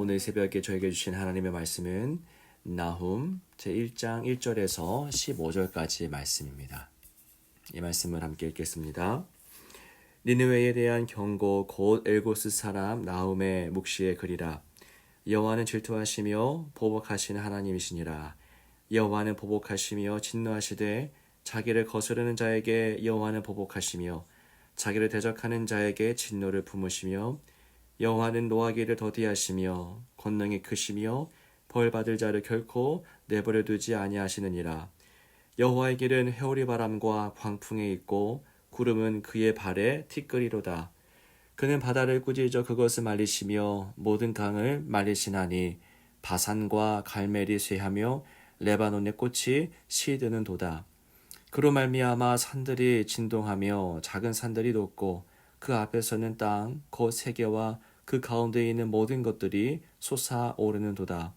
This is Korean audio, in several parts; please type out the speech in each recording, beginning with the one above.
오늘 새벽에 저에게 주신 하나님의 말씀은 나훔 제1장 1절에서 15절까지의 말씀입니다. 이 말씀을 함께 읽겠습니다. 니느웨에 대한 경고 곧 엘고스 사람 나훔의 묵시의 글이라. 여호와는 질투하시며 보복하시는 하나님이시니라. 여호와는 보복하시며 진노하시되 자기를 거스르는 자에게 여호와는 보복하시며 자기를 대적하는 자에게 진노를 품으시며 여호와는 노하기를 더디하시며 권능이 크시며 벌받을 자를 결코 내버려 두지 아니하시느니라. 여호와의 길은 회오리 바람과 광풍에 있고 구름은 그의 발에 티끌이로다. 그는 바다를 꾸짖어 그것을 말리시며 모든 강을 말리시나니 바산과 갈멜이 쇠하며 레바논의 꽃이 시드는 도다. 그로 말미암아 산들이 진동하며 작은 산들이 높고 그 앞에서는 땅 곧 세계와 그 가운데에 있는 모든 것들이 솟아오르는 도다.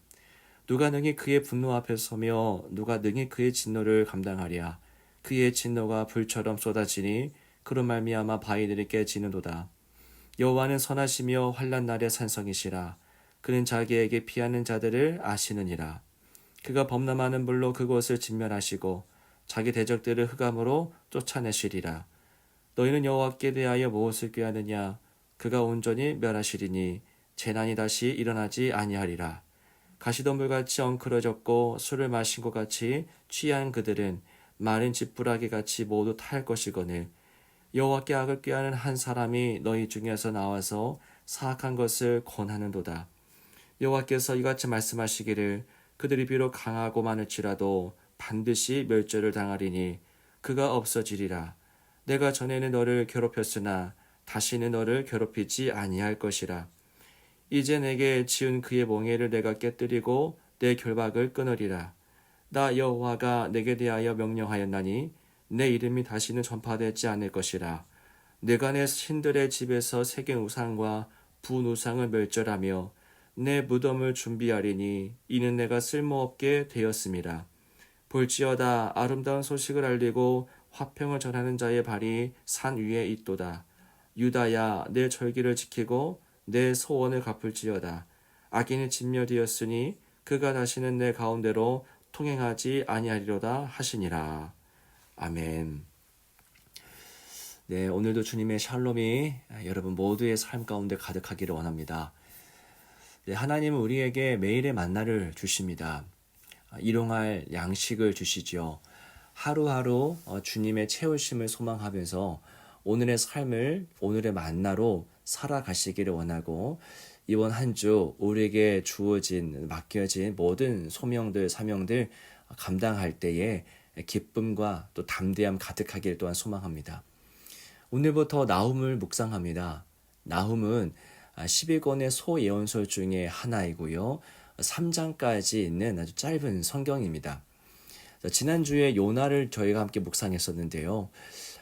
누가 능히 그의 분노 앞에 서며 누가 능히 그의 진노를 감당하랴. 그의 진노가 불처럼 쏟아지니 그로 말미암아 바위들이 깨지는 도다. 여호와는 선하시며 환난 날의 산성이시라. 그는 자기에게 피하는 자들을 아시느니라. 그가 범람하는 불로 그곳을 진멸하시고 자기 대적들을 흑암으로 쫓아내시리라. 너희는 여호와께 대하여 무엇을 꾀하느냐. 그가 온전히 멸하시리니 재난이 다시 일어나지 아니하리라. 가시덤불같이 엉클어졌고 술을 마신 것 같이 취한 그들은 마른 지푸라기 같이 모두 탈 것이거늘. 여호와께 악을 꾀하는 한 사람이 너희 중에서 나와서 사악한 것을 권하는도다. 여호와께서 이같이 말씀하시기를 그들이 비록 강하고 많을지라도 반드시 멸절을 당하리니 그가 없어지리라. 내가 전에는 너를 괴롭혔으나 다시는 너를 괴롭히지 아니할 것이라. 이제 내게 지은 그의 몽해를 내가 깨뜨리고 내 결박을 끊으리라. 나 여호와가 내게 대하여 명령하였나니 내 이름이 다시는 전파되지 않을 것이라. 내가 내 신들의 집에서 새긴 우상과 분 우상을 멸절하며 내 무덤을 준비하리니 이는 내가 쓸모없게 되었음이라. 볼지어다 아름다운 소식을 알리고 화평을 전하는 자의 발이 산 위에 있도다. 유다야 내 절기를 지키고 내 소원을 갚을지어다. 악인이 진멸되었으니 그가 다시는 내 가운데로 통행하지 아니하리로다 하시니라. 아멘. 네, 오늘도 주님의 샬롬이 여러분 모두의 삶 가운데 가득하기를 원합니다. 네, 하나님은 우리에게 매일의 만나를 주십니다. 일용할 양식을 주시죠. 하루하루 주님의 채우심을 소망하면서 오늘의 삶을 오늘의 만나로 살아가시기를 원하고 이번 한 주 우리에게 주어진 맡겨진 모든 소명들 사명들 감당할 때에 기쁨과 또 담대함 가득하기를 또한 소망합니다. 오늘부터 나훔을 묵상합니다. 나훔은 11권의 소예언서 중에 하나이고요. 3장까지 있는 아주 짧은 성경입니다. 지난주에 요나를 저희가 함께 묵상했었는데요.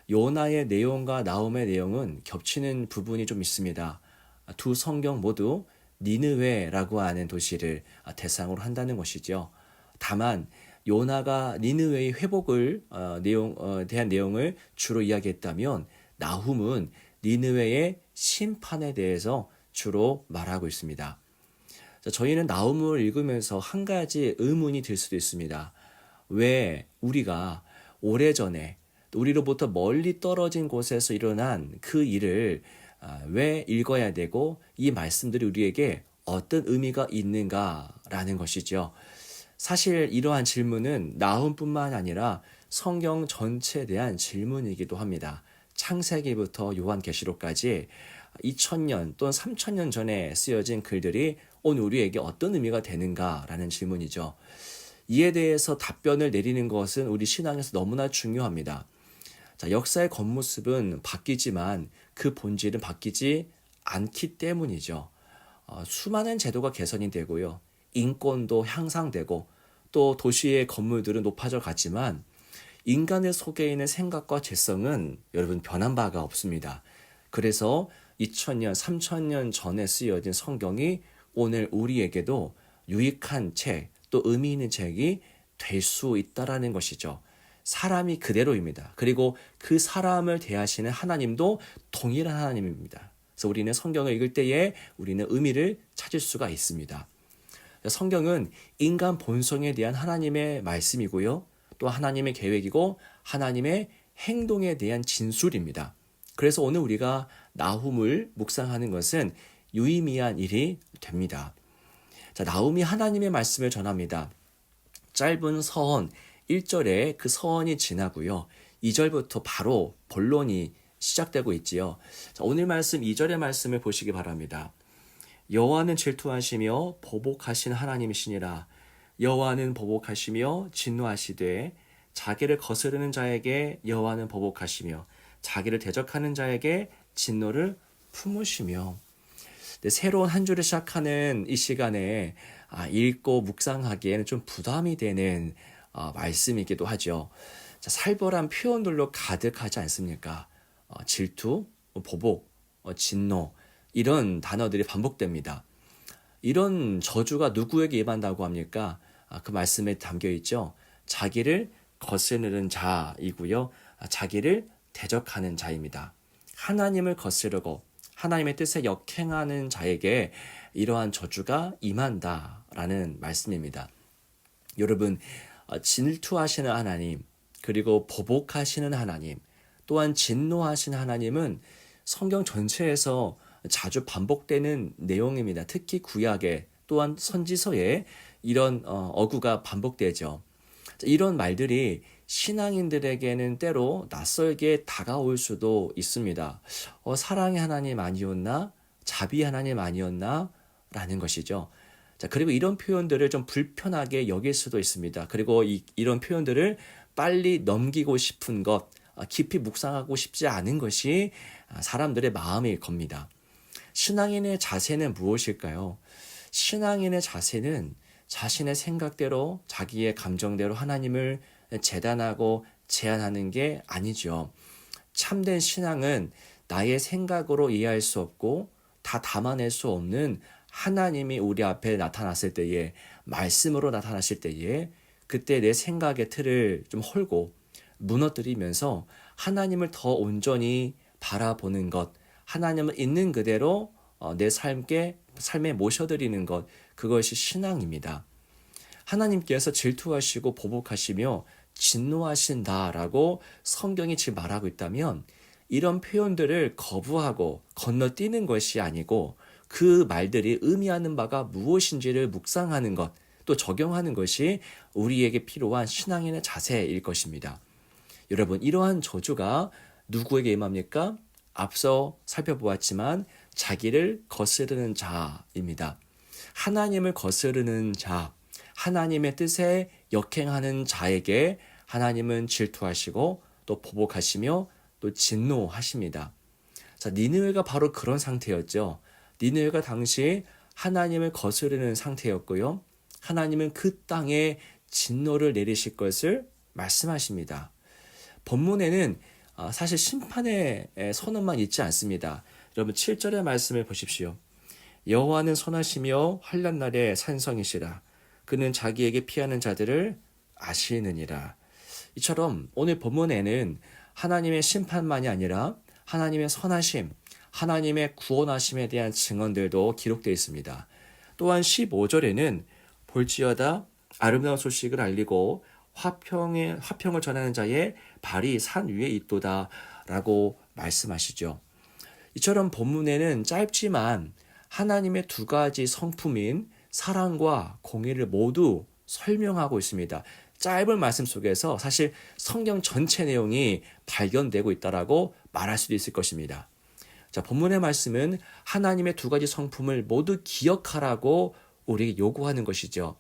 요나의 내용과 나훔의 내용은 겹치는 부분이 좀 있습니다. 두 성경 모두 니느웨라고 하는 도시를 대상으로 한다는 것이죠. 다만 요나가 니느웨의 회복을 대한 내용을 주로 이야기했다면 나훔은 니느웨의 심판에 대해서 주로 말하고 있습니다. 저희는 나훔을 읽으면서 한 가지 의문이 들 수도 있습니다. 왜 우리가 오래전에 우리로부터 멀리 떨어진 곳에서 일어난 그 일을 왜 읽어야 되고 이 말씀들이 우리에게 어떤 의미가 있는가라는 것이죠. 사실 이러한 질문은 나훔뿐만 아니라 성경 전체에 대한 질문이기도 합니다. 창세기부터 요한계시록까지 2000년 또는 3000년 전에 쓰여진 글들이 오늘 우리에게 어떤 의미가 되는가라는 질문이죠. 이에 대해서 답변을 내리는 것은 우리 신앙에서 너무나 중요합니다. 자, 역사의 겉모습은 바뀌지만 그 본질은 바뀌지 않기 때문이죠. 수많은 제도가 개선이 되고요. 인권도 향상되고 또 도시의 건물들은 높아져 갔지만 인간의 속에 있는 생각과 죄성은 여러분 변한 바가 없습니다. 그래서 2000년, 3000년 전에 쓰여진 성경이 오늘 우리에게도 유익한 책, 또 의미 있는 책이 될 수 있다라는 것이죠. 사람이 그대로입니다. 그리고 그 사람을 대하시는 하나님도 동일한 하나님입니다. 그래서 우리는 성경을 읽을 때에 우리는 의미를 찾을 수가 있습니다. 성경은 인간 본성에 대한 하나님의 말씀이고요. 또 하나님의 계획이고 하나님의 행동에 대한 진술입니다. 그래서 오늘 우리가 나훔을 묵상하는 것은 유의미한 일이 됩니다. 자, 나훔이 하나님의 말씀을 전합니다. 짧은 서원 1절에 그 서원이 지나고요. 2절부터 바로 본론이 시작되고 있지요. 자, 오늘 말씀 2절의 말씀을 보시기 바랍니다. 여호와는 질투하시며 보복하신 하나님이시니라. 여호와는 보복하시며 진노하시되 자기를 거스르는 자에게 여호와는 보복하시며 자기를 대적하는 자에게 진노를 품으시며. 네, 새로운 한 주를 시작하는 이 시간에 읽고 묵상하기에는 좀 부담이 되는 말씀이기도 하죠. 자, 살벌한 표현들로 가득하지 않습니까? 질투, 보복, 진노 이런 단어들이 반복됩니다. 이런 저주가 누구에게 임한다고 합니까? 그 말씀에 담겨 있죠. 자기를 거스르는 자이고요. 자기를 대적하는 자입니다. 하나님을 거스르고 하나님의 뜻에 역행하는 자에게 이러한 저주가 임한다라는 말씀입니다. 여러분, 질투하시는 하나님, 그리고 보복하시는 하나님, 또한 진노하시는 하나님은 성경 전체에서 자주 반복되는 내용입니다. 특히 구약에 또한 선지서에 이런 어구가 반복되죠. 이런 말들이 신앙인들에게는 때로 낯설게 다가올 수도 있습니다. 사랑의 하나님 아니었나? 자비 하나님 아니었나? 라는 것이죠. 자, 그리고 이런 표현들을 좀 불편하게 여길 수도 있습니다. 그리고 이런 표현들을 빨리 넘기고 싶은 것, 깊이 묵상하고 싶지 않은 것이 사람들의 마음일 겁니다. 신앙인의 자세는 무엇일까요? 신앙인의 자세는 자신의 생각대로 자기의 감정대로 하나님을 재단하고 제한하는 게 아니죠. 참된 신앙은 나의 생각으로 이해할 수 없고 다 담아낼 수 없는 하나님이 우리 앞에 나타났을 때에, 말씀으로 나타나실 때에 그때 내 생각의 틀을 좀 헐고 무너뜨리면서 하나님을 더 온전히 바라보는 것, 하나님을 있는 그대로 내 삶에 모셔드리는 것, 그것이 신앙입니다. 하나님께서 질투하시고 보복하시며 진노하신다라고 성경이 지금 말하고 있다면 이런 표현들을 거부하고 건너뛰는 것이 아니고 그 말들이 의미하는 바가 무엇인지를 묵상하는 것, 또 적용하는 것이 우리에게 필요한 신앙인의 자세일 것입니다. 여러분, 이러한 저주가 누구에게 임합니까? 앞서 살펴보았지만 자기를 거스르는 자입니다. 하나님을 거스르는 자, 하나님의 뜻에 역행하는 자에게 하나님은 질투하시고 또 보복하시며 또 진노하십니다. 자, 니느웨가 바로 그런 상태였죠. 니느웨가 당시 하나님을 거스르는 상태였고요. 하나님은 그 땅에 진노를 내리실 것을 말씀하십니다. 본문에는 사실 심판의 선언만 있지 않습니다. 여러분 7절의 말씀을 보십시오. 여호와는 선하시며 환난 날에 산성이시라. 그는 자기에게 피하는 자들을 아시느니라. 이처럼 오늘 본문에는 하나님의 심판만이 아니라 하나님의 선하심, 하나님의 구원하심에 대한 증언들도 기록되어 있습니다. 또한 15절에는 볼지어다 아름다운 소식을 알리고 화평을 전하는 자의 발이 산 위에 있도다 라고 말씀하시죠. 이처럼 본문에는 짧지만 하나님의 두 가지 성품인 사랑과 공의를 모두 설명하고 있습니다. 짧은 말씀 속에서 사실 성경 전체 내용이 발견되고 있다라고 말할 수도 있을 것입니다. 자, 본문의 말씀은 하나님의 두 가지 성품을 모두 기억하라고 우리에게 요구하는 것이죠.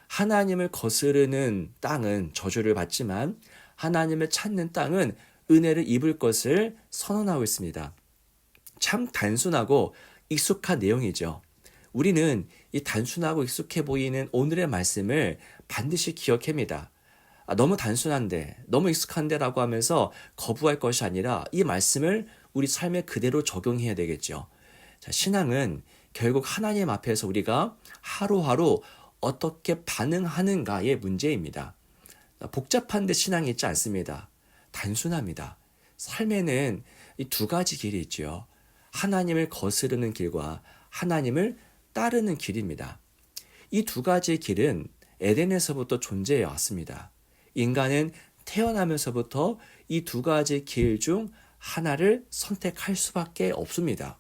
하나님을 거스르는 땅은 저주를 받지만 하나님을 찾는 땅은 은혜를 입을 것을 선언하고 있습니다. 참 단순하고 익숙한 내용이죠. 우리는 이 단순하고 익숙해 보이는 오늘의 말씀을 반드시 기억합니다. 너무 단순한데, 너무 익숙한데 라고 하면서 거부할 것이 아니라 이 말씀을 우리 삶에 그대로 적용해야 되겠죠. 자, 신앙은 결국 하나님 앞에서 우리가 하루하루 어떻게 반응하는가의 문제입니다. 복잡한 데 신앙이 있지 않습니다. 단순합니다. 삶에는 이 두 가지 길이 있죠. 하나님을 거스르는 길과 하나님을 따르는 길입니다. 이 두 가지의 길은 에덴에서부터 존재해 왔습니다. 인간은 태어나면서부터 이 두 가지 길 중 하나를 선택할 수밖에 없습니다.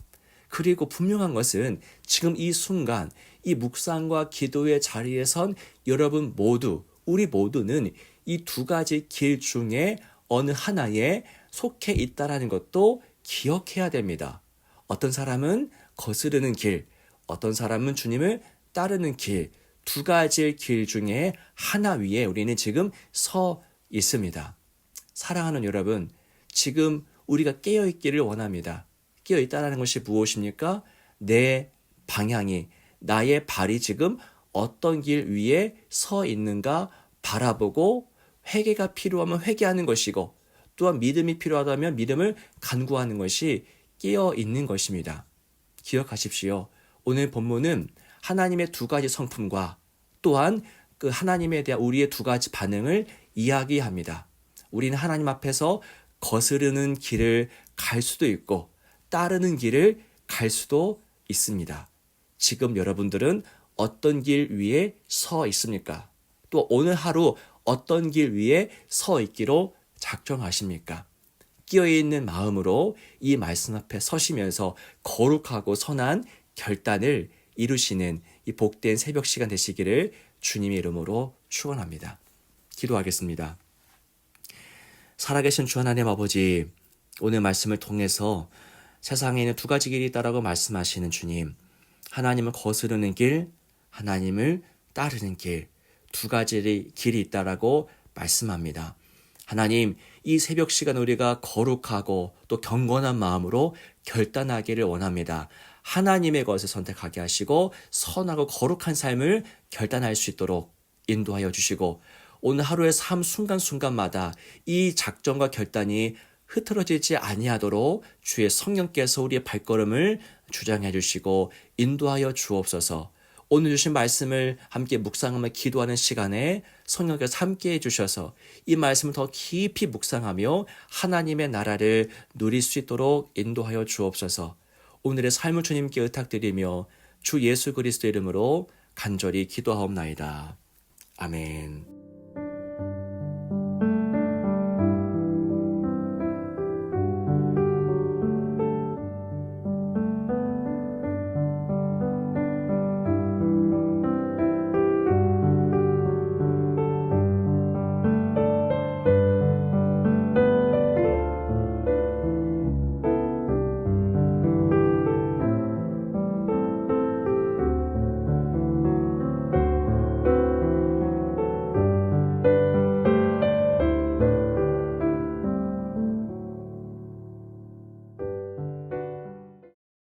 그리고 분명한 것은 지금 이 순간 이 묵상과 기도의 자리에 선 여러분 모두, 우리 모두는 이 두 가지 길 중에 어느 하나에 속해 있다라는 것도 기억해야 됩니다. 어떤 사람은 거스르는 길, 어떤 사람은 주님을 따르는 길, 두 가지의 길 중에 하나 위에 우리는 지금 서 있습니다. 사랑하는 여러분, 지금 우리가 깨어있기를 원합니다. 깨어있다는 것이 무엇입니까? 내 방향이, 나의 발이 지금 어떤 길 위에 서 있는가 바라보고 회개가 필요하면 회개하는 것이고 또한 믿음이 필요하다면 믿음을 간구하는 것이 깨어있는 것입니다. 기억하십시오. 오늘 본문은 하나님의 두 가지 성품과 또한 그 하나님에 대한 우리의 두 가지 반응을 이야기합니다. 우리는 하나님 앞에서 거스르는 길을 갈 수도 있고 따르는 길을 갈 수도 있습니다. 지금 여러분들은 어떤 길 위에 서 있습니까? 또 오늘 하루 어떤 길 위에 서 있기로 작정하십니까? 끼어있는 마음으로 이 말씀 앞에 서시면서 거룩하고 선한 결단을 이루시는 이 복된 새벽 시간 되시기를 주님의 이름으로 축원합니다. 기도하겠습니다. 살아계신 주 하나님 아버지, 오늘 말씀을 통해서 세상에 있는 두 가지 길이 있다라고 말씀하시는 주님, 하나님을 거스르는 길, 하나님을 따르는 길, 두 가지 길이 있다라고 말씀합니다. 하나님, 이 새벽 시간 우리가 거룩하고 또 경건한 마음으로 결단하기를 원합니다. 하나님의 것을 선택하게 하시고 선하고 거룩한 삶을 결단할 수 있도록 인도하여 주시고 오늘 하루의 삶 순간순간마다 이 작정과 결단이 흐트러지지 아니하도록 주의 성령께서 우리의 발걸음을 주장해 주시고 인도하여 주옵소서. 오늘 주신 말씀을 함께 묵상하며 기도하는 시간에 성령께서 함께해 주셔서 이 말씀을 더 깊이 묵상하며 하나님의 나라를 누릴 수 있도록 인도하여 주옵소서. 오늘의 삶을 주님께 의탁드리며 주 예수 그리스도 이름으로 간절히 기도하옵나이다. 아멘.